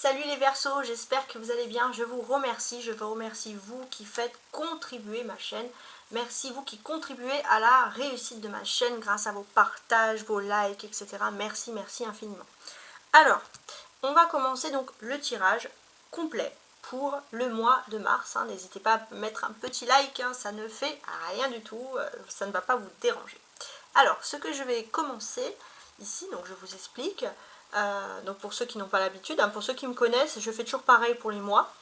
Salut les Verseaux, j'espère que vous allez bien. Je vous remercie vous qui faites contribuer ma chaîne. Merci vous qui contribuez à la réussite de ma chaîne grâce à vos partages, vos likes, etc. Merci infiniment. Alors, on va commencer donc le tirage complet pour le mois de mars. N'hésitez pas à mettre un petit like, ça ne fait rien du tout, ça ne va pas vous déranger. Alors, ce que je vais commencer ici, donc je vous explique. Donc pour ceux qui n'ont pas l'habitude, pour ceux qui me connaissent, je fais toujours pareil pour les mois.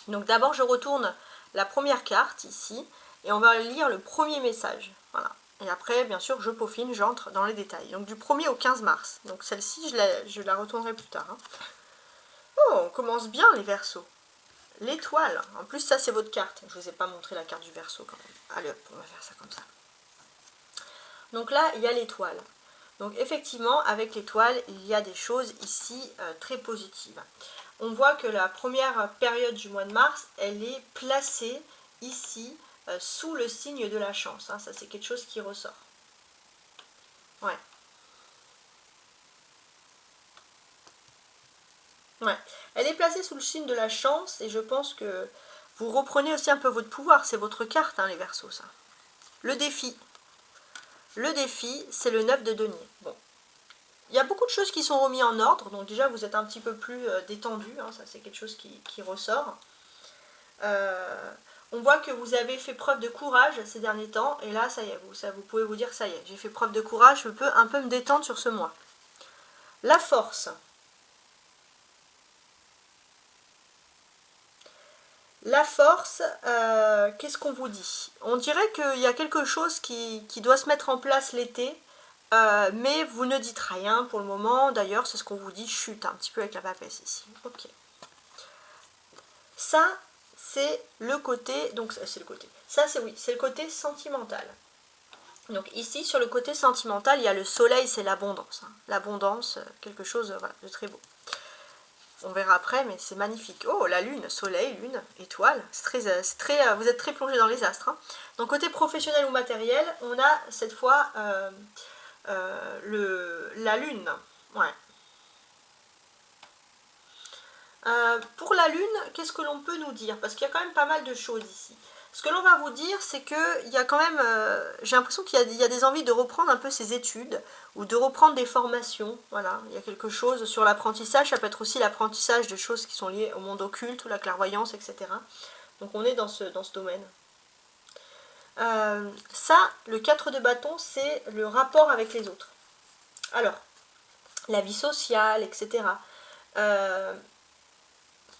Donc d'abord je retourne la première carte ici et on va lire le premier message. Voilà. Et après bien sûr je peaufine, j'entre dans les détails. Donc du 1er au 15 mars. Donc celle-ci je la retournerai plus tard. Oh, on commence bien les Verseaux. L'étoile. En plus ça c'est votre carte. Je ne vous ai pas montré la carte du Verseau quand même. Allez hop, on va faire ça comme ça. Donc là il y a l'étoile. Donc effectivement, avec l'étoile, il y a des choses ici très positives. On voit que la première période du mois de mars, elle est placée ici, sous le signe de la chance. Ça, c'est quelque chose qui ressort. Ouais. Ouais. Elle est placée sous le signe de la chance, et je pense que vous reprenez aussi un peu votre pouvoir. C'est votre carte, les Verseaux, ça. Le défi. Le défi, c'est le 9 de denier. Bon. Il y a beaucoup de choses qui sont remises en ordre, donc déjà vous êtes un petit peu plus détendu, ça c'est quelque chose qui ressort. On voit que vous avez fait preuve de courage ces derniers temps, et là ça y est, vous pouvez vous dire ça y est, j'ai fait preuve de courage, je peux un peu me détendre sur ce mois. La force. La force, qu'est-ce qu'on vous dit? On dirait qu'il y a quelque chose qui doit se mettre en place l'été, mais vous ne dites rien pour le moment. D'ailleurs, c'est ce qu'on vous dit, chute un petit peu avec la papesse ici. Ok. Ça, c'est le côté, donc c'est le côté. Ça, c'est oui, c'est le côté sentimental. Donc ici, sur le côté sentimental, il y a le soleil, c'est l'abondance. L'abondance, quelque chose voilà, de très beau. On verra après, mais c'est magnifique. Oh, la lune, soleil, lune, étoile. Vous êtes très plongé dans les astres. Donc côté professionnel ou matériel, on a cette fois la lune. Ouais. Pour la lune, qu'est-ce que l'on peut nous dire? Parce qu'il y a quand même pas mal de choses ici. Ce que l'on va vous dire, c'est qu'il y a quand même, j'ai l'impression qu'il y a des envies de reprendre un peu ses études, ou de reprendre des formations, voilà, il y a quelque chose sur l'apprentissage, ça peut être aussi l'apprentissage de choses qui sont liées au monde occulte, ou la clairvoyance, etc. Donc on est dans ce domaine. Ça, le 4 de bâton, c'est le rapport avec les autres. Alors, la vie sociale, etc.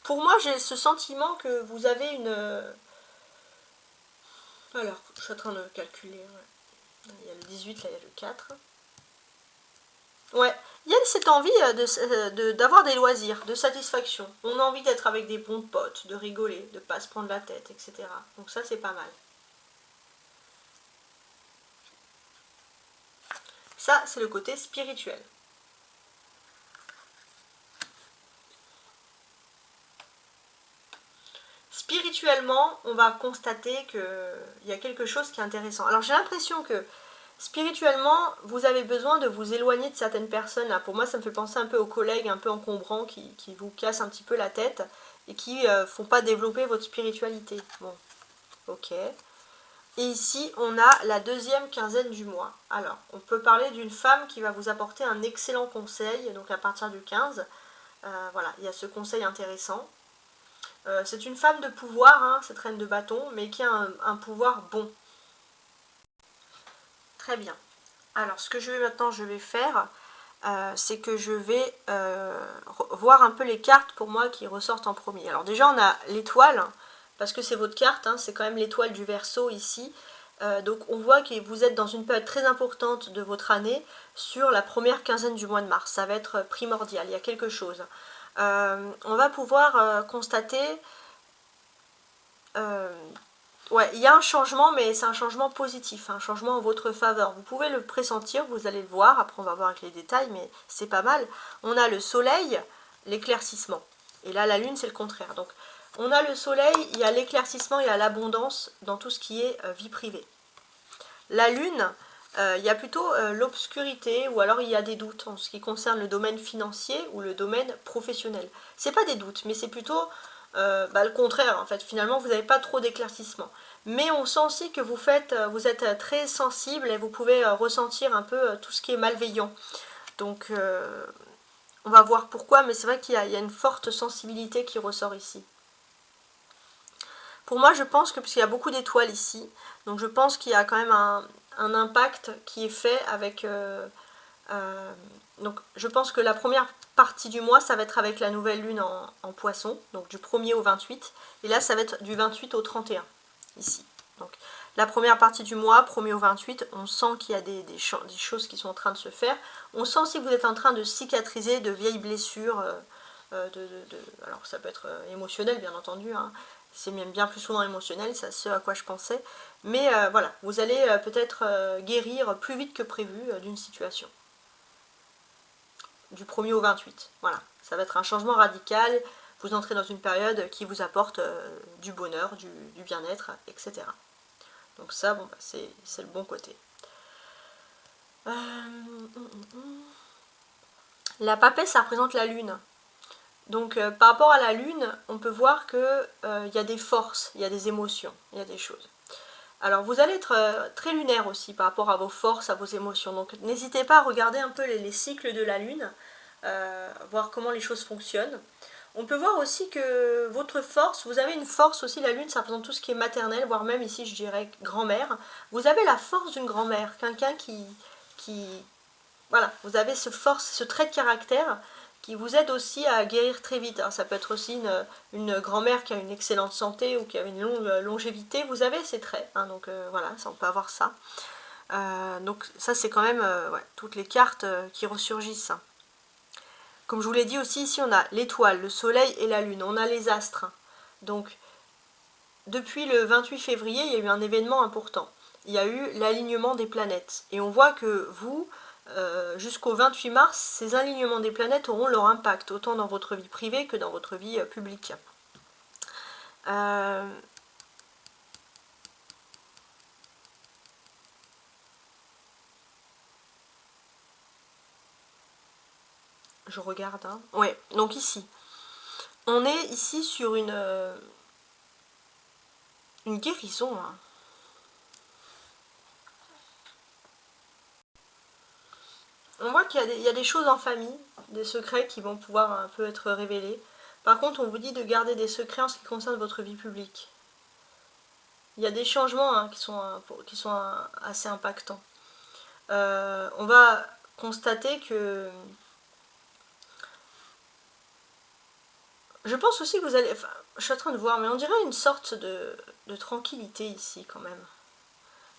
Pour moi, j'ai ce sentiment que vous avez une... Alors, je suis en train de calculer. Ouais. Il y a le 18, là, il y a le 4. Ouais, il y a cette envie d'avoir des loisirs, de satisfaction. On a envie d'être avec des bons potes, de rigoler, de ne pas se prendre la tête, etc. Donc ça, c'est pas mal. Ça, c'est le côté spirituel. Spirituellement, on va constater qu'il y a quelque chose qui est intéressant. Alors j'ai l'impression que spirituellement, vous avez besoin de vous éloigner de certaines personnes. Là, pour moi, ça me fait penser un peu aux collègues un peu encombrants qui vous cassent un petit peu la tête et qui ne font pas développer votre spiritualité. Bon, ok. Et ici, on a la deuxième quinzaine du mois. Alors, on peut parler d'une femme qui va vous apporter un excellent conseil, donc à partir du 15. Voilà, il y a ce conseil intéressant. C'est une femme de pouvoir, cette reine de bâton, mais qui a un pouvoir bon. Très bien. Alors, ce que je vais faire, c'est que je vais voir un peu les cartes pour moi qui ressortent en premier. Alors déjà, on a l'étoile, parce que c'est votre carte, c'est quand même l'étoile du Verseau ici. Donc on voit que vous êtes dans une période très importante de votre année sur la première quinzaine du mois de mars. Ça va être primordial, il y a quelque chose. On va pouvoir constater... ouais, il y a un changement, mais c'est un changement positif, un changement en votre faveur. Vous pouvez le pressentir, vous allez le voir, après on va voir avec les détails, mais c'est pas mal. On a le soleil, l'éclaircissement. Et là, la lune, c'est le contraire. Donc, on a le soleil, il y a l'éclaircissement, il y a l'abondance dans tout ce qui est vie privée. La lune, il y a plutôt l'obscurité, ou alors il y a des doutes en ce qui concerne le domaine financier ou le domaine professionnel. C'est pas des doutes, mais c'est plutôt le contraire en fait. Finalement, vous n'avez pas trop d'éclaircissement. Mais on sent aussi que vous êtes très sensible et vous pouvez ressentir un peu tout ce qui est malveillant. Donc, on va voir pourquoi, mais c'est vrai qu'il y a une forte sensibilité qui ressort ici. Pour moi, je pense que, puisqu'il y a beaucoup d'étoiles ici, donc je pense qu'il y a quand même un impact qui est fait avec... donc je pense que la première partie du mois, ça va être avec la nouvelle lune en poisson, donc du 1er au 28, et là, ça va être du 28 au 31, ici. Donc la première partie du mois, 1er au 28, on sent qu'il y a des choses qui sont en train de se faire. On sent aussi que vous êtes en train de cicatriser de vieilles blessures, alors ça peut être émotionnel, bien entendu, hein. C'est même bien plus souvent émotionnel, c'est ce à quoi je pensais. Mais voilà, vous allez peut-être guérir plus vite que prévu d'une situation. Du 1er au 28, voilà. Ça va être un changement radical, vous entrez dans une période qui vous apporte du bonheur, du bien-être, etc. Donc ça, bon, bah, c'est le bon côté. La papesse, ça représente la lune. Donc par rapport à la lune, on peut voir qu'il y a des forces, il y a des émotions, il y a des choses. Alors vous allez être très lunaire aussi par rapport à vos forces, à vos émotions. Donc n'hésitez pas à regarder un peu les cycles de la lune, voir comment les choses fonctionnent. On peut voir aussi que votre force, vous avez une force aussi, la lune ça représente tout ce qui est maternel, voire même ici je dirais grand-mère. Vous avez la force d'une grand-mère, quelqu'un qui... Voilà, vous avez ce trait de caractère qui vous aide aussi à guérir très vite. Alors, ça peut être aussi une grand-mère qui a une excellente santé ou qui a une longue longévité. Vous avez ces traits, hein, donc voilà, ça, on peut avoir ça. Donc ça c'est quand même ouais, toutes les cartes qui ressurgissent. Comme je vous l'ai dit aussi, ici on a l'étoile, le soleil et la lune, on a les astres. Donc depuis le 28 février, il y a eu un événement important. Il y a eu l'alignement des planètes. Et on voit que vous, jusqu'au 28 mars, ces alignements des planètes auront leur impact, autant dans votre vie privée que dans votre vie publique. Je regarde. Hein. Ouais, donc ici. On est ici sur une guérison. Hein. On voit qu'il y a des choses en famille, des secrets qui vont pouvoir un peu être révélés. Par contre, on vous dit de garder des secrets en ce qui concerne votre vie publique. Il y a des changements hein, qui sont assez impactants. On va constater que... Je pense aussi que vous allez... Enfin, je suis en train de voir, mais on dirait une sorte de tranquillité ici quand même.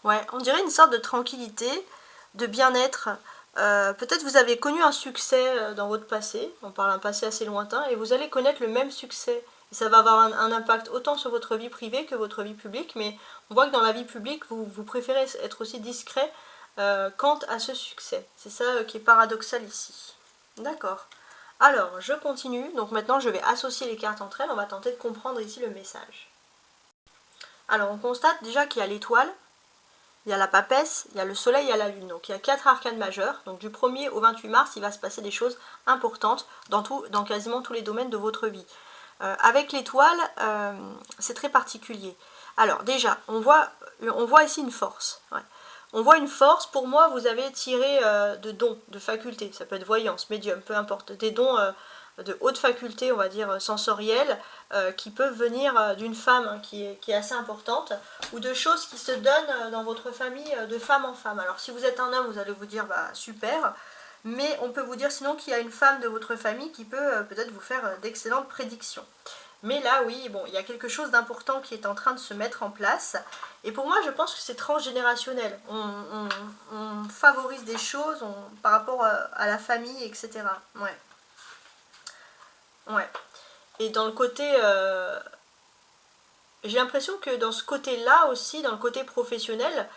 Ouais, on dirait une sorte de tranquillité, de bien-être. Peut-être vous avez connu un succès dans votre passé, on parle d'un passé assez lointain, et vous allez connaître le même succès. Et ça va avoir un impact autant sur votre vie privée que votre vie publique, mais on voit que dans la vie publique, vous préférez être aussi discret quant à ce succès. C'est ça qui est paradoxal ici. D'accord. Alors, je continue. Donc maintenant, je vais associer les cartes entre elles. On va tenter de comprendre ici le message. Alors, on constate déjà qu'il y a l'étoile, il y a la papesse, il y a le soleil, il y a la lune. Donc il y a 4 arcanes majeurs. Donc du 1er au 28 mars, il va se passer des choses importantes dans quasiment tous les domaines de votre vie. Avec l'étoile, c'est très particulier. Alors déjà, on voit ici une force. Ouais. On voit une force, pour moi, vous avez tiré de dons, de facultés. Ça peut être voyance, médium, peu importe. Des dons de haute faculté, on va dire sensorielles, qui peuvent venir d'une femme hein, qui est assez importante, ou de choses qui se donnent dans votre famille de femme en femme. Alors si vous êtes un homme, vous allez vous dire bah super, mais on peut vous dire sinon qu'il y a une femme de votre famille qui peut peut-être vous faire d'excellentes prédictions. Mais là, oui, bon, il y a quelque chose d'important qui est en train de se mettre en place. Et pour moi, je pense que c'est transgénérationnel. On favorise des choses par rapport à la famille, etc. Ouais. Ouais. Et dans le côté... j'ai l'impression que dans ce côté-là aussi, dans le côté professionnel,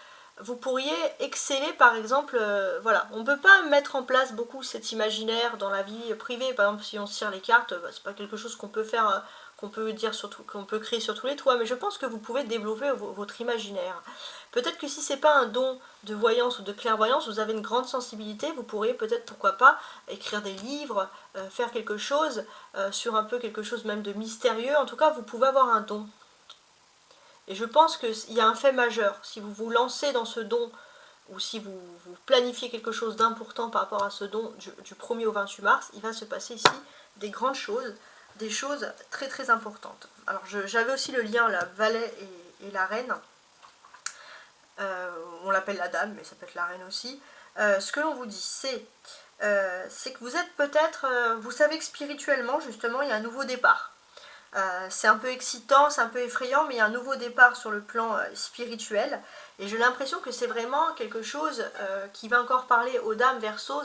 vous pourriez exceller par exemple, voilà, on ne peut pas mettre en place beaucoup cet imaginaire dans la vie privée, par exemple si on se tire les cartes, bah, c'est pas quelque chose qu'on peut faire, qu'on peut dire surtout, qu'on peut créer sur tous les toits, mais je pense que vous pouvez développer votre imaginaire. Peut-être que si c'est pas un don de voyance ou de clairvoyance, vous avez une grande sensibilité, vous pourriez peut-être, pourquoi pas, écrire des livres, faire quelque chose, sur un peu quelque chose même de mystérieux, en tout cas vous pouvez avoir un don. Et je pense qu'il y a un fait majeur, si vous vous lancez dans ce don, ou si vous planifiez quelque chose d'important par rapport à ce don du 1er au 28 mars, il va se passer ici des grandes choses, des choses très très importantes. Alors j'avais aussi le lien, la valet et la reine, on l'appelle la dame, mais ça peut être la reine aussi. Ce que l'on vous dit, c'est que vous êtes peut-être, vous savez que spirituellement, justement, il y a un nouveau départ. C'est un peu excitant, c'est un peu effrayant, mais il y a un nouveau départ sur le plan spirituel. Et j'ai l'impression que c'est vraiment quelque chose qui va encore parler aux dames Verseau.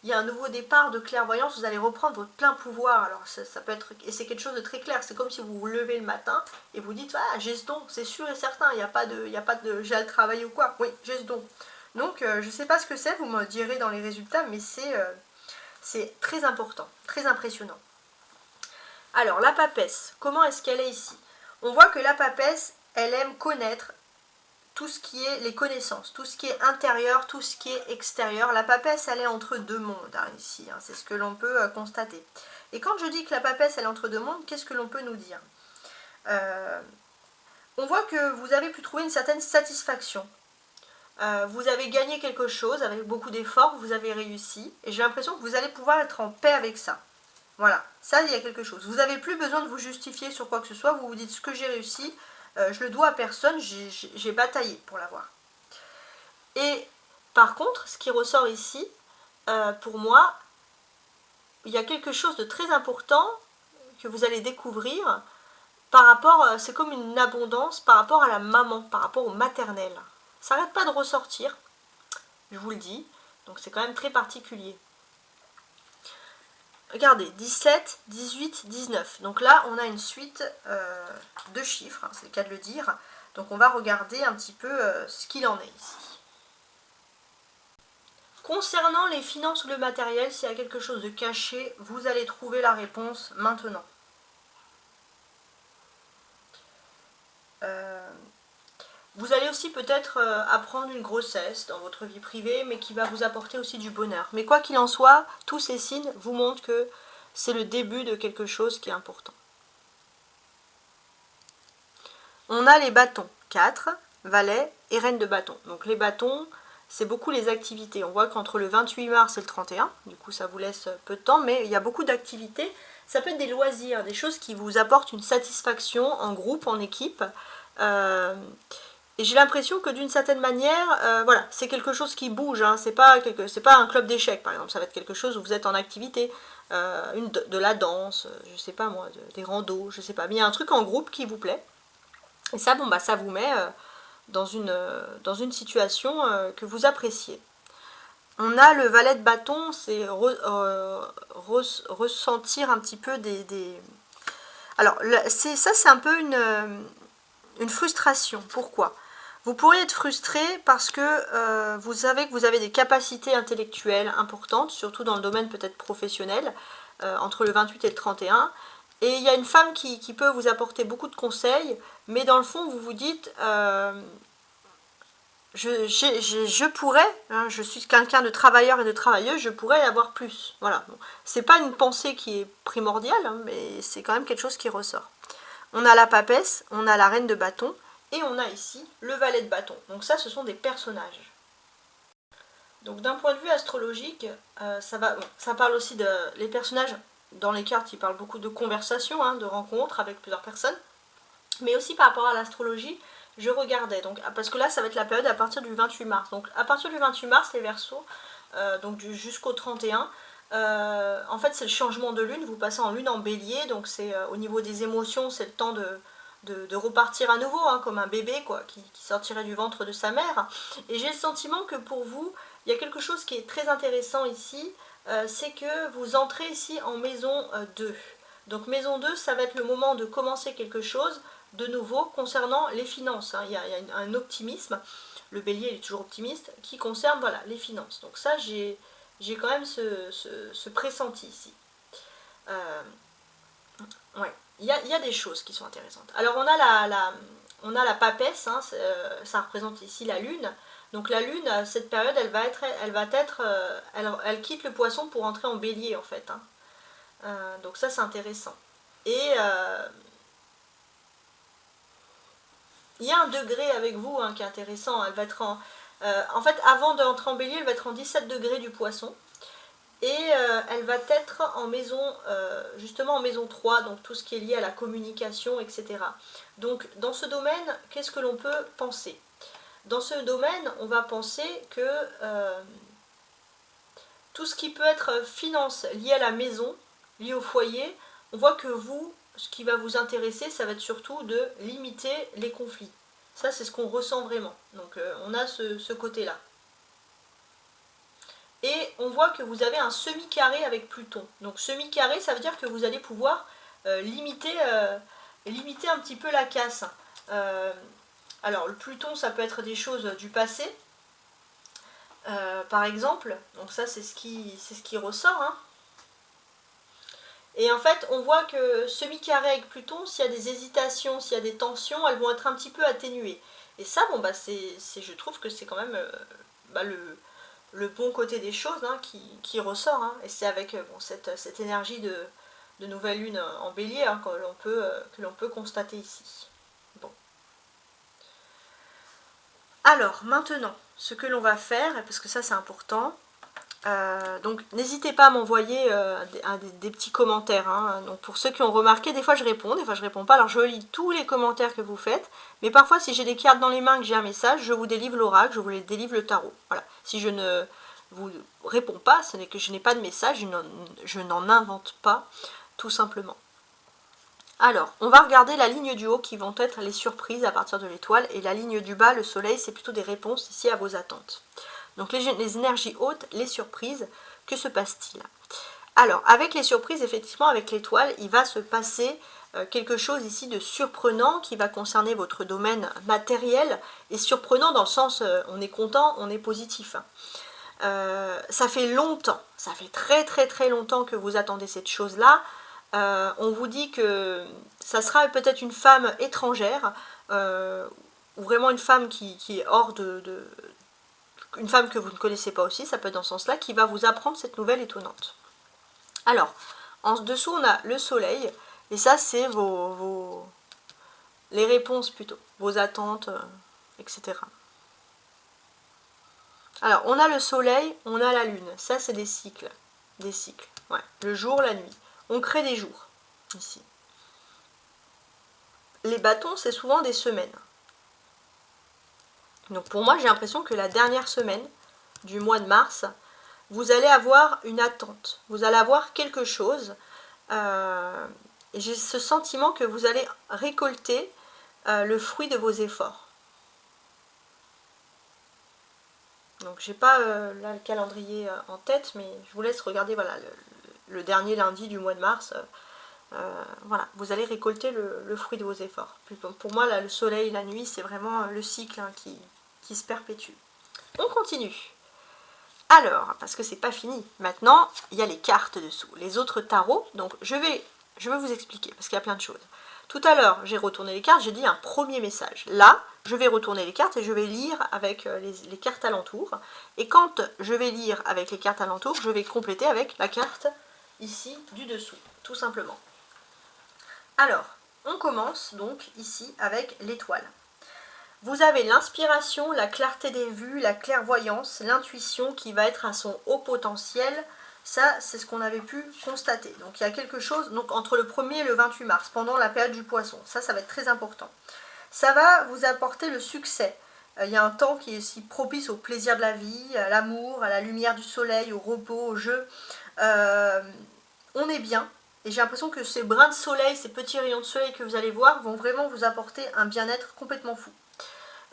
Il y a un nouveau départ de clairvoyance, vous allez reprendre votre plein pouvoir. Alors ça peut être, et c'est quelque chose de très clair, c'est comme si vous vous levez le matin et vous dites, ah j'ai ce don, c'est sûr et certain, il n'y a pas de j'ai à le travailler ou quoi, oui j'ai ce don. Donc je ne sais pas ce que c'est, vous me direz dans les résultats, mais c'est très important, très impressionnant. Alors, la papesse, comment est-ce qu'elle est ici? On voit que la papesse, elle aime connaître tout ce qui est les connaissances, tout ce qui est intérieur, tout ce qui est extérieur. La papesse, elle est entre deux mondes, hein, ici, hein, c'est ce que l'on peut constater. Et quand je dis que la papesse, elle est entre deux mondes, qu'est-ce que l'on peut nous dire? On voit que vous avez pu trouver une certaine satisfaction. Vous avez gagné quelque chose, avec beaucoup d'efforts, vous avez réussi, et j'ai l'impression que vous allez pouvoir être en paix avec ça. Voilà, ça, il y a quelque chose. Vous n'avez plus besoin de vous justifier sur quoi que ce soit. Vous vous dites, ce que j'ai réussi, je le dois à personne, j'ai bataillé pour l'avoir. Et par contre, ce qui ressort ici, pour moi, il y a quelque chose de très important que vous allez découvrir par rapport, c'est comme une abondance par rapport à la maman, par rapport au maternel. Ça n'arrête pas de ressortir, je vous le dis, donc c'est quand même très particulier. Regardez, 17, 18, 19. Donc là, on a une suite de chiffres, hein, c'est le cas de le dire. Donc on va regarder un petit peu ce qu'il en est ici. Concernant les finances ou le matériel, s'il y a quelque chose de caché, vous allez trouver la réponse maintenant. Vous allez aussi peut-être apprendre une grossesse dans votre vie privée, mais qui va vous apporter aussi du bonheur. Mais quoi qu'il en soit, tous ces signes vous montrent que c'est le début de quelque chose qui est important. On a les bâtons, 4, valet et reine de bâton. Donc les bâtons, c'est beaucoup les activités. On voit qu'entre le 28 mars et le 31, du coup ça vous laisse peu de temps, mais il y a beaucoup d'activités. Ça peut être des loisirs, des choses qui vous apportent une satisfaction en groupe, en équipe. Et j'ai l'impression que d'une certaine manière, voilà, c'est quelque chose qui bouge, hein, c'est pas un club d'échecs par exemple, ça va être quelque chose où vous êtes en activité, de la danse, je sais pas moi, des randos, je sais pas, mais il y a un truc en groupe qui vous plaît, et ça, bon, bah, ça vous met dans une situation que vous appréciez. On a le valet de bâton, c'est ressentir un petit peu des... Alors, ça c'est un peu une frustration, pourquoi ? Vous pourriez être frustré parce que vous savez que vous avez des capacités intellectuelles importantes, surtout dans le domaine peut-être professionnel, entre le 28 et le 31. Et il y a une femme qui peut vous apporter beaucoup de conseils, mais dans le fond, vous vous dites, je pourrais, hein, je suis quelqu'un de travailleur et de travailleuse, je pourrais avoir plus. Voilà. Bon, c'est pas une pensée qui est primordiale, hein, mais c'est quand même quelque chose qui ressort. On a la papesse, on a la reine de bâton, et on a ici le valet de bâton. Donc ça, ce sont des personnages. Donc d'un point de vue astrologique, ça parle aussi de... Les personnages, dans les cartes, ils parlent beaucoup de conversations, hein, de rencontres avec plusieurs personnes. Mais aussi par rapport à l'astrologie, je regardais. Donc, parce que là, ça va être la période à partir du 28 mars. Donc à partir du 28 mars, les Verseaux, donc jusqu'au 31, en fait, c'est le changement de lune. Vous passez en lune en bélier, donc c'est au niveau des émotions, c'est le temps de repartir à nouveau, hein, comme un bébé quoi, qui sortirait du ventre de sa mère. Et j'ai le sentiment que pour vous, il y a quelque chose qui est très intéressant ici, c'est que vous entrez ici en maison 2. Donc maison 2, ça va être le moment de commencer quelque chose de nouveau concernant les finances, hein. Il y a un optimisme. le bélier il est toujours optimiste, qui concerne voilà, les finances. Donc ça, j'ai quand même ce pressenti ici. Ouais, il y a des choses qui sont intéressantes. Alors on a la papesse, hein, ça représente ici la lune. Donc la lune, à cette période, elle quitte le poisson pour entrer en bélier en fait. Hein. Donc ça c'est intéressant. Et il y a un degré avec vous hein, qui est intéressant. Elle va être en fait, avant d'entrer en bélier, elle va être en 17 degrés du poisson. Et elle va être en maison, justement en maison 3, donc tout ce qui est lié à la communication, etc. Donc dans ce domaine, qu'est-ce que l'on peut penser? Dans ce domaine, on va penser que tout ce qui peut être finance lié à la maison, lié au foyer, on voit que vous, ce qui va vous intéresser, ça va être surtout de limiter les conflits. Ça, c'est ce qu'on ressent vraiment. Donc on a ce côté-là. Et on voit que vous avez un semi-carré avec Pluton. Donc semi-carré, ça veut dire que vous allez pouvoir limiter un petit peu la casse. Alors le Pluton, ça peut être des choses du passé, par exemple. Donc ça, c'est ce qui ressort. Hein. Et en fait, on voit que semi-carré avec Pluton, s'il y a des hésitations, s'il y a des tensions, elles vont être un petit peu atténuées. Et ça, bon, bah, je trouve que c'est quand même le bon côté des choses hein, qui ressort. Hein. Et c'est avec bon, cette énergie de nouvelle lune en bélier hein, que l'on peut constater ici. Bon. Alors, maintenant, ce que l'on va faire, parce que ça c'est important, donc n'hésitez pas à m'envoyer des petits commentaires. Hein. Donc pour ceux qui ont remarqué, des fois je réponds, des fois je réponds pas. Alors je lis tous les commentaires que vous faites, mais parfois si j'ai des cartes dans les mains, que j'ai un message, je vous délivre l'oracle, je vous délivre le tarot. Voilà. Si je ne vous réponds pas, ce n'est que je n'ai pas de message, je n'en invente pas, tout simplement. Alors, on va regarder la ligne du haut qui vont être les surprises à partir de l'étoile, et la ligne du bas, le soleil, c'est plutôt des réponses ici à vos attentes. Donc les énergies hautes, les surprises, que se passe-t-il? Alors, avec les surprises, effectivement, avec l'étoile, il va se passer quelque chose ici de surprenant qui va concerner votre domaine matériel, et surprenant dans le sens, on est content, on est positif. Ça fait longtemps, ça fait très très très longtemps que vous attendez cette chose-là. On vous dit que ça sera peut-être une femme étrangère, ou vraiment une femme qui est hors une femme que vous ne connaissez pas aussi, ça peut être dans ce sens-là, qui va vous apprendre cette nouvelle étonnante. Alors, en dessous, on a le soleil, et ça, c'est les réponses plutôt, vos attentes, etc. Alors, on a le soleil, on a la lune, ça, c'est des cycles, ouais. Le jour, la nuit. On crée des jours, ici. Les bâtons, c'est souvent des semaines. Donc pour moi, j'ai l'impression que la dernière semaine du mois de mars, vous allez avoir une attente. Vous allez avoir quelque chose. Et j'ai ce sentiment que vous allez récolter le fruit de vos efforts. Donc j'ai pas là le calendrier en tête, mais je vous laisse regarder voilà, le dernier lundi du mois de mars. Voilà, vous allez récolter le fruit de vos efforts. Pour moi, là, le soleil, la nuit, c'est vraiment le cycle hein, qui se perpétue. On continue. Alors, parce que c'est pas fini. Maintenant, il y a les cartes dessous, les autres tarots. Donc, je vais vous expliquer, parce qu'il y a plein de choses. Tout à l'heure, j'ai retourné les cartes, j'ai dit un premier message. Là, je vais retourner les cartes et je vais lire avec les cartes alentours. Et quand je vais lire avec les cartes alentours, je vais compléter avec la carte ici du dessous, tout simplement. Alors, on commence donc ici avec l'étoile. Vous avez l'inspiration, la clarté des vues, la clairvoyance, l'intuition qui va être à son haut potentiel. Ça, c'est ce qu'on avait pu constater. Donc, il y a quelque chose donc, entre le 1er et le 28 mars, pendant la période du poisson. Ça va être très important. Ça va vous apporter le succès. Il y a un temps qui est aussi propice au plaisir de la vie, à l'amour, à la lumière du soleil, au repos, au jeu. On est bien. Et j'ai l'impression que ces brins de soleil, ces petits rayons de soleil que vous allez voir, vont vraiment vous apporter un bien-être complètement fou.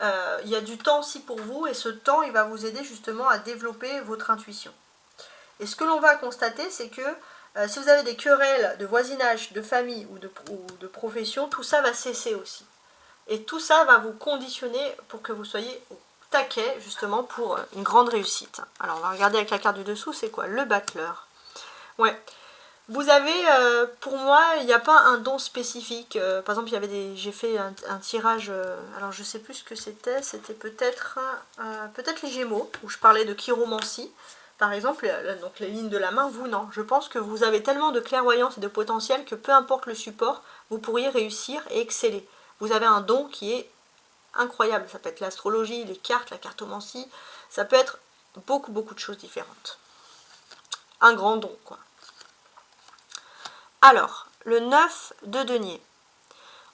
Il y a du temps aussi pour vous, et ce temps, il va vous aider justement à développer votre intuition. Et ce que l'on va constater, c'est que si vous avez des querelles de voisinage, de famille ou de profession, tout ça va cesser aussi. Et tout ça va vous conditionner pour que vous soyez taquet justement pour une grande réussite. Alors on va regarder avec la carte du dessous, c'est quoi? Le battleur. Ouais. Vous avez, pour moi, il n'y a pas un don spécifique. Par exemple, j'ai fait un tirage, alors je sais plus ce que c'était peut-être les Gémeaux, où je parlais de chiromancie. Par exemple, donc les lignes de la main, vous non. Je pense que vous avez tellement de clairvoyance et de potentiel que peu importe le support, vous pourriez réussir et exceller. Vous avez un don qui est incroyable. Ça peut être l'astrologie, les cartes, la cartomancie. Ça peut être beaucoup de choses différentes. Un grand don, quoi. Alors, le 9 de denier.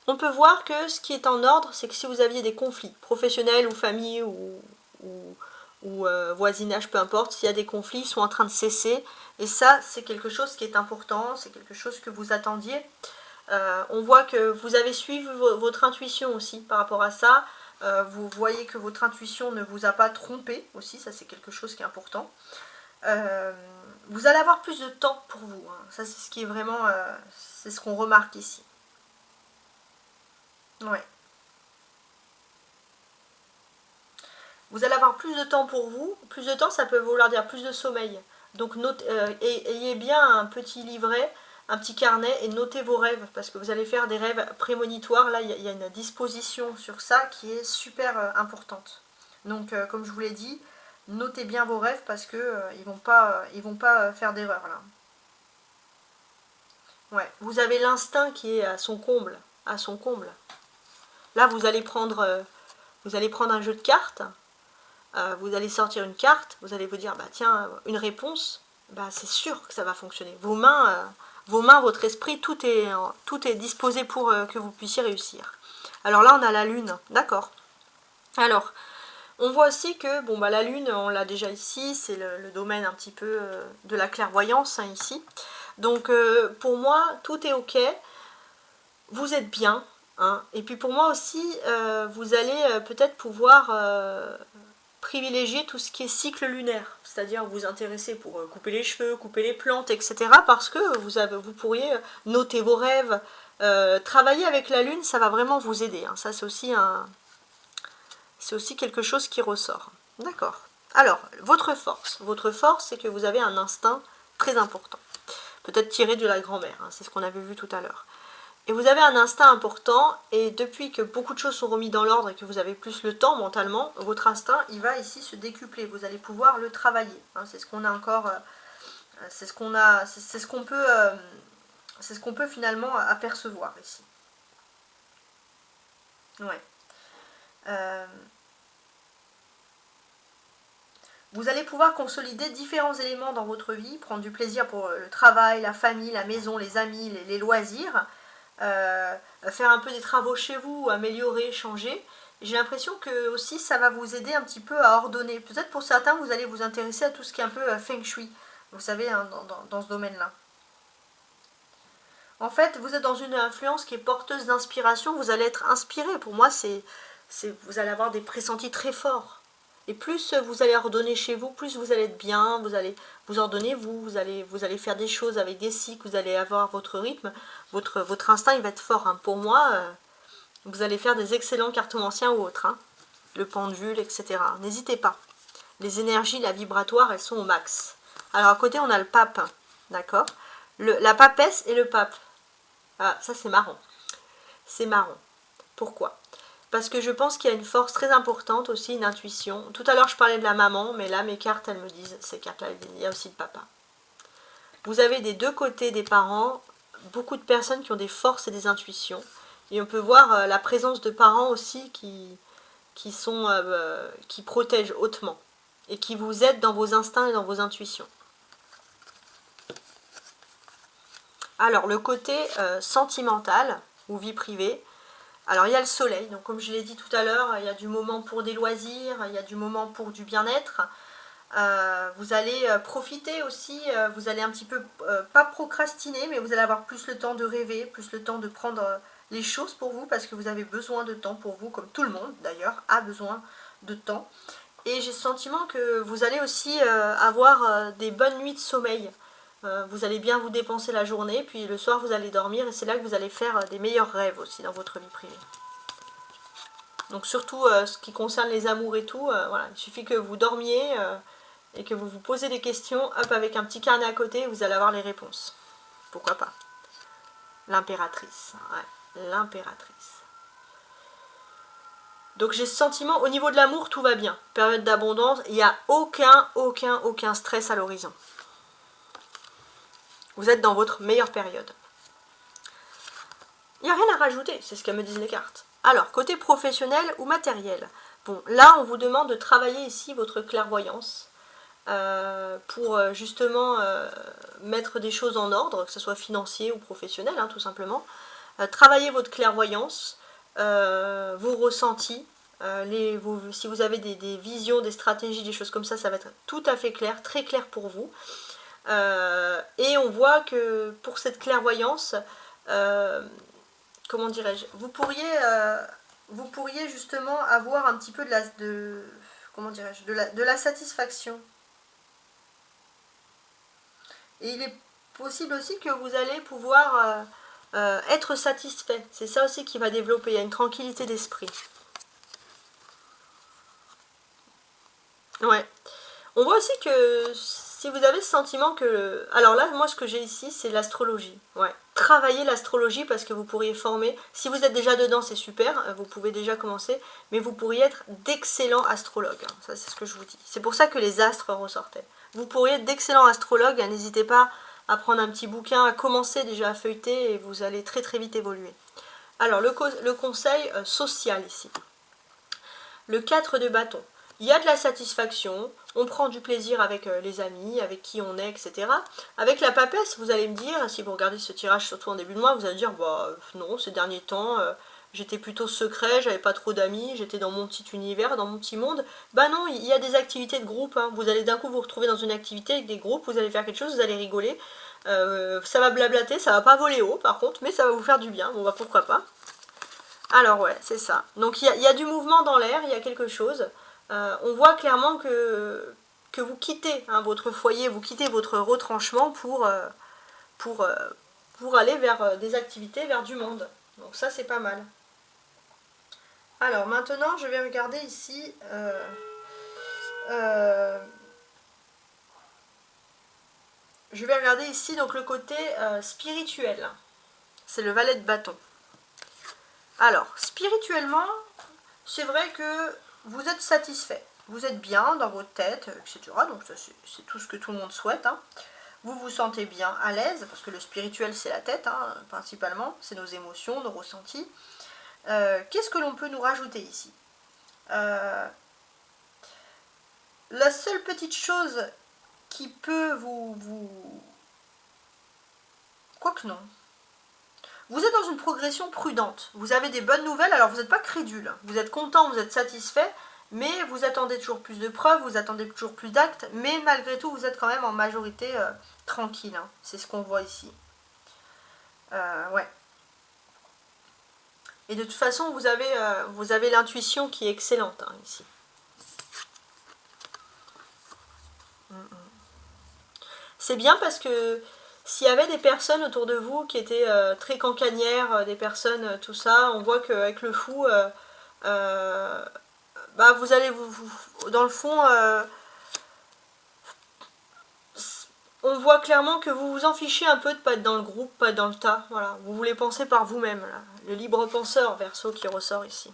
On peut voir que ce qui est en ordre, c'est que si vous aviez des conflits, professionnels ou famille ou voisinage, peu importe, s'il y a des conflits, ils sont en train de cesser. Et ça, c'est quelque chose qui est important, c'est quelque chose que vous attendiez. On voit que vous avez suivi votre intuition aussi par rapport à ça. Vous voyez que votre intuition ne vous a pas trompé aussi, ça c'est quelque chose qui est important. Vous allez avoir plus de temps pour vous, hein. Ça c'est ce qui est vraiment, c'est ce qu'on remarque ici. Ouais. Vous allez avoir plus de temps pour vous. Plus de temps, ça peut vouloir dire plus de sommeil. Donc ayez bien un petit livret, un petit carnet et notez vos rêves parce que vous allez faire des rêves prémonitoires. Là, il y a une disposition sur ça qui est super importante. Donc, comme je vous l'ai dit, notez bien vos rêves parce que ils vont pas faire d'erreur là. Ouais, vous avez l'instinct qui est à son comble, à son comble. Là, vous allez prendre un jeu de cartes. Vous allez sortir une carte, vous allez vous dire, bah tiens, une réponse, bah c'est sûr que ça va fonctionner. Vos mains, votre esprit, tout est disposé pour que vous puissiez réussir. Alors là, on a la lune, d'accord. Alors, on voit aussi que, bon, bah la lune, on l'a déjà ici, c'est le domaine un petit peu de la clairvoyance, hein, ici. Donc, pour moi, tout est ok, vous êtes bien, hein. Et puis pour moi aussi, vous allez peut-être pouvoir privilégier tout ce qui est cycle lunaire, c'est-à-dire vous intéresser pour couper les cheveux, couper les plantes, etc. Parce que vous pourriez noter vos rêves, travailler avec la lune, ça va vraiment vous aider, hein. Ça c'est aussi quelque chose qui ressort. D'accord. Alors, votre force, c'est que vous avez un instinct très important. Peut-être tiré de la grand-mère, hein, c'est ce qu'on avait vu tout à l'heure. Et vous avez un instinct important, et depuis que beaucoup de choses sont remises dans l'ordre et que vous avez plus le temps mentalement, votre instinct, il va ici se décupler. Vous allez pouvoir le travailler. Hein, c'est ce qu'on a encore, c'est ce qu'on peut finalement apercevoir ici. Ouais. Vous allez pouvoir consolider différents éléments dans votre vie, prendre du plaisir pour le travail, la famille, la maison, les amis, les loisirs. Faire un peu des travaux chez vous, améliorer, changer. J'ai l'impression que aussi ça va vous aider un petit peu à ordonner. Peut-être pour certains, vous allez vous intéresser à tout ce qui est un peu feng shui, vous savez, hein, dans ce domaine-là. En fait, vous êtes dans une influence qui est porteuse d'inspiration, vous allez être inspiré. Pour moi, vous allez avoir des pressentis très forts. Et plus vous allez ordonner chez vous, plus vous allez être bien, vous allez vous ordonner, vous allez faire des choses avec des cycles, vous allez avoir votre rythme, votre instinct il va être fort, hein. Pour moi, vous allez faire des excellents cartomanciens ou autres, hein. Le pendule, etc. N'hésitez pas. Les énergies, la vibratoire, elles sont au max. Alors à côté, on a le pape, d'accord. La papesse et le pape. Ah, ça c'est marrant. C'est marrant. Pourquoi ? Parce que je pense qu'il y a une force très importante aussi, une intuition. Tout à l'heure, je parlais de la maman, mais là, mes cartes, elles me disent, ces cartes-là, il y a aussi le papa. Vous avez des deux côtés des parents, beaucoup de personnes qui ont des forces et des intuitions. Et on peut voir la présence de parents aussi qui protègent hautement et qui vous aident dans vos instincts et dans vos intuitions. Alors, le côté sentimental ou vie privée. Alors il y a le soleil, donc comme je l'ai dit tout à l'heure, il y a du moment pour des loisirs, il y a du moment pour du bien-être. Vous allez profiter aussi, vous allez un petit peu, pas procrastiner, mais vous allez avoir plus le temps de rêver, plus le temps de prendre les choses pour vous, parce que vous avez besoin de temps pour vous, comme tout le monde d'ailleurs a besoin de temps. Et j'ai le sentiment que vous allez aussi avoir des bonnes nuits de sommeil. Vous allez bien vous dépenser la journée, puis le soir vous allez dormir et c'est là que vous allez faire des meilleurs rêves aussi dans votre vie privée. Donc surtout ce qui concerne les amours et tout, voilà, il suffit que vous dormiez et que vous vous posez des questions, hop, avec un petit carnet à côté, vous allez avoir les réponses. Pourquoi pas? L'impératrice, ouais, l'impératrice. Donc j'ai ce sentiment, au niveau de l'amour, tout va bien. Période d'abondance, il n'y a aucun stress à l'horizon. Vous êtes dans votre meilleure période. Il n'y a rien à rajouter, c'est ce que me disent les cartes. Alors, côté professionnel ou matériel. Bon, là, on vous demande de travailler ici votre clairvoyance pour justement mettre des choses en ordre, que ce soit financier ou professionnel, hein, tout simplement. Travaillez votre clairvoyance, vos ressentis, si vous avez des visions, des stratégies, des choses comme ça va être tout à fait clair, très clair pour vous. Et on voit que pour cette clairvoyance, comment dirais-je, vous pourriez justement avoir un petit peu comment dirais-je, de la satisfaction. Et il est possible aussi que vous allez pouvoir être satisfait. C'est ça aussi qui va développer. Il y a une tranquillité d'esprit. Ouais. On voit aussi que si vous avez ce sentiment que... Alors là, moi, ce que j'ai ici, c'est l'astrologie. Ouais. Travaillez l'astrologie parce que vous pourriez former... Si vous êtes déjà dedans, c'est super. Vous pouvez déjà commencer. Mais vous pourriez être d'excellents astrologues. Ça, c'est ce que je vous dis. C'est pour ça que les astres ressortaient. Vous pourriez être d'excellents astrologues. N'hésitez pas à prendre un petit bouquin, à commencer déjà à feuilleter et vous allez très très vite évoluer. Alors, le conseil social ici. Le 4 de bâton. Il y a de la satisfaction, on prend du plaisir avec les amis, avec qui on est, etc. Avec la papesse, vous allez me dire, si vous regardez ce tirage surtout en début de mois, vous allez dire, bah non, ces derniers temps, j'étais plutôt secret, j'avais pas trop d'amis, j'étais dans mon petit univers, dans mon petit monde. Bah non, il y a des activités de groupe, hein. Vous allez d'un coup vous retrouver dans une activité avec des groupes, vous allez faire quelque chose, vous allez rigoler. Ça va blablater, ça va pas voler haut par contre, mais ça va vous faire du bien, bon bah pourquoi pas. Alors ouais, c'est ça. Donc il y a du mouvement dans l'air, il y a quelque chose. On voit clairement que vous quittez votre foyer, vous quittez votre retranchement pour aller vers des activités, vers du monde. Donc ça, c'est pas mal. Alors maintenant, je vais regarder ici... je vais regarder ici donc le côté spirituel. C'est le valet de bâton. Alors, spirituellement, c'est vrai que vous êtes satisfait. Vous êtes bien dans votre tête, etc. Donc c'est tout ce que tout le monde souhaite. Hein. Vous vous sentez bien à l'aise, parce que le spirituel c'est la tête, hein, principalement. C'est nos émotions, nos ressentis. Qu'est-ce que l'on peut nous rajouter ici? La seule petite chose qui peut vous... Quoique non. Vous êtes dans une progression prudente. Vous avez des bonnes nouvelles, alors vous n'êtes pas crédule. Vous êtes content, vous êtes satisfait, mais vous attendez toujours plus de preuves, vous attendez toujours plus d'actes, mais malgré tout, vous êtes quand même en majorité tranquille. Hein. C'est ce qu'on voit ici. Ouais. Et de toute façon, vous avez l'intuition qui est excellente hein, ici. C'est bien parce que s'il y avait des personnes autour de vous qui étaient très cancanières, des personnes, tout ça, on voit qu'avec le fou, bah vous allez dans le fond, on voit clairement que vous vous en fichez un peu de pas être dans le groupe, pas être dans le tas. Voilà, vous voulez penser par vous-même. Le libre penseur, Verseau, qui ressort ici.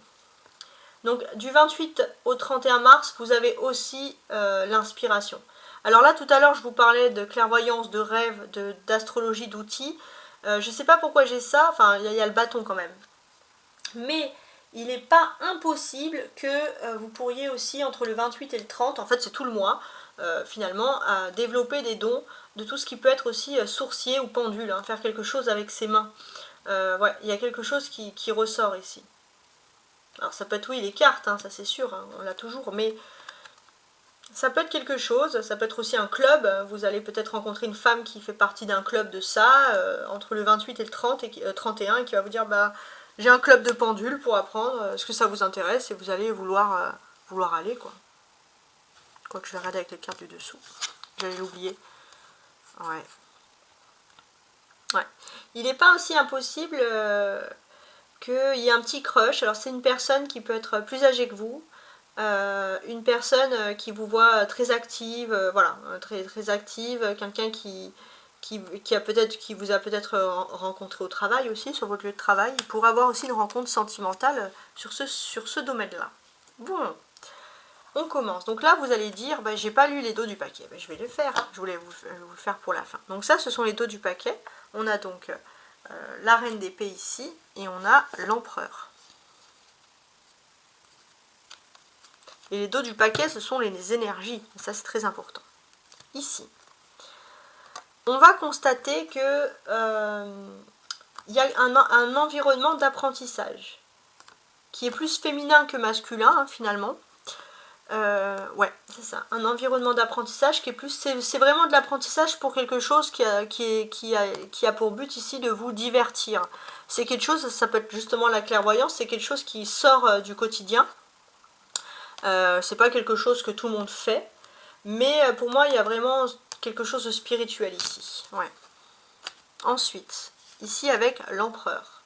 Donc du 28 au 31 mars, vous avez aussi l'inspiration. Alors là, tout à l'heure, je vous parlais de clairvoyance, de rêve, d'astrologie, d'outils. Je ne sais pas pourquoi j'ai ça, enfin, il y a le bâton quand même. Mais il n'est pas impossible que vous pourriez aussi, entre le 28 et le 30, en fait c'est tout le mois, finalement, à développer des dons de tout ce qui peut être aussi sourcier ou pendule, hein, faire quelque chose avec ses mains. Ouais, il y a quelque chose qui ressort ici. Alors ça peut être, oui, les cartes, hein, ça c'est sûr, hein, on l'a toujours, mais ça peut être quelque chose, ça peut être aussi un club, vous allez peut-être rencontrer une femme qui fait partie d'un club de ça, entre le 28 et le 31, et qui va vous dire, bah, j'ai un club de pendule pour apprendre, est-ce que ça vous intéresse, et vous allez vouloir aller, quoi. Quoique je vais regarder avec les cartes du dessous, j'allais l'oublier. Ouais. Il n'est pas aussi impossible qu'il y a un petit crush. Alors c'est une personne qui peut être plus âgée que vous, une personne qui vous voit très active, voilà, très active, quelqu'un qui vous a peut-être rencontré au travail aussi, sur votre lieu de travail. Il pourrait avoir aussi une rencontre sentimentale sur ce domaine-là. Bon, on commence. Donc là, vous allez dire, bah, j'ai pas lu les dos du paquet. Bah, je vais le faire. Je voulais vous le faire pour la fin. Donc ça, ce sont les dos du paquet. On a donc la reine d'épée ici, et on a l'empereur. Et les dos du paquet, ce sont les énergies. Ça, c'est très important. Ici, on va constater que il y a un environnement d'apprentissage qui est plus féminin que masculin, hein, finalement. Ouais, c'est ça. Un environnement d'apprentissage qui est plus... C'est vraiment de l'apprentissage pour quelque chose qui a pour but ici de vous divertir. C'est quelque chose, ça peut être justement la clairvoyance, c'est quelque chose qui sort du quotidien. C'est pas quelque chose que tout le monde fait. Mais pour moi, il y a vraiment quelque chose de spirituel ici. Ouais. Ensuite, ici avec l'empereur.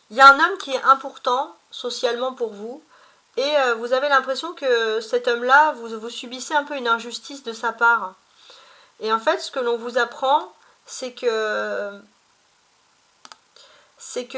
Il y a un homme qui est important socialement pour vous. Et vous avez l'impression que cet homme-là, vous subissez un peu une injustice de sa part. Et en fait, ce que l'on vous apprend, c'est que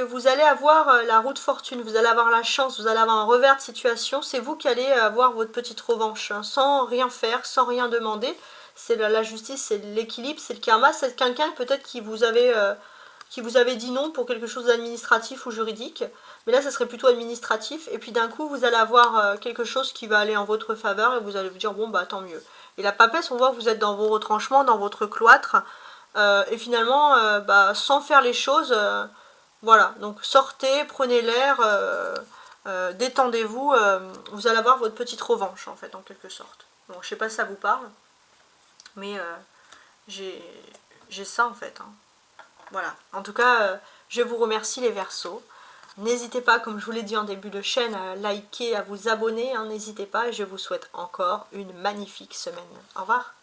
vous allez avoir la roue de fortune, vous allez avoir la chance, vous allez avoir un revers de situation. C'est vous qui allez avoir votre petite revanche, hein, sans rien faire, sans rien demander. C'est la justice, c'est l'équilibre, c'est le karma. C'est quelqu'un peut-être qui vous avait dit non pour quelque chose d'administratif ou juridique. Mais là, ça serait plutôt administratif. Et puis d'un coup, vous allez avoir quelque chose qui va aller en votre faveur. Et vous allez vous dire, bon, bah tant mieux. Et la papesse, on voit que vous êtes dans vos retranchements, dans votre cloître. Et finalement, bah, sans faire les choses... voilà, donc sortez, prenez l'air, détendez-vous, vous allez avoir votre petite revanche en fait, en quelque sorte. Bon, je sais pas si ça vous parle, mais j'ai ça en fait. Hein. Voilà, en tout cas, je vous remercie les Verseaux. N'hésitez pas, comme je vous l'ai dit en début de chaîne, à liker, à vous abonner, hein, n'hésitez pas, et je vous souhaite encore une magnifique semaine. Au revoir.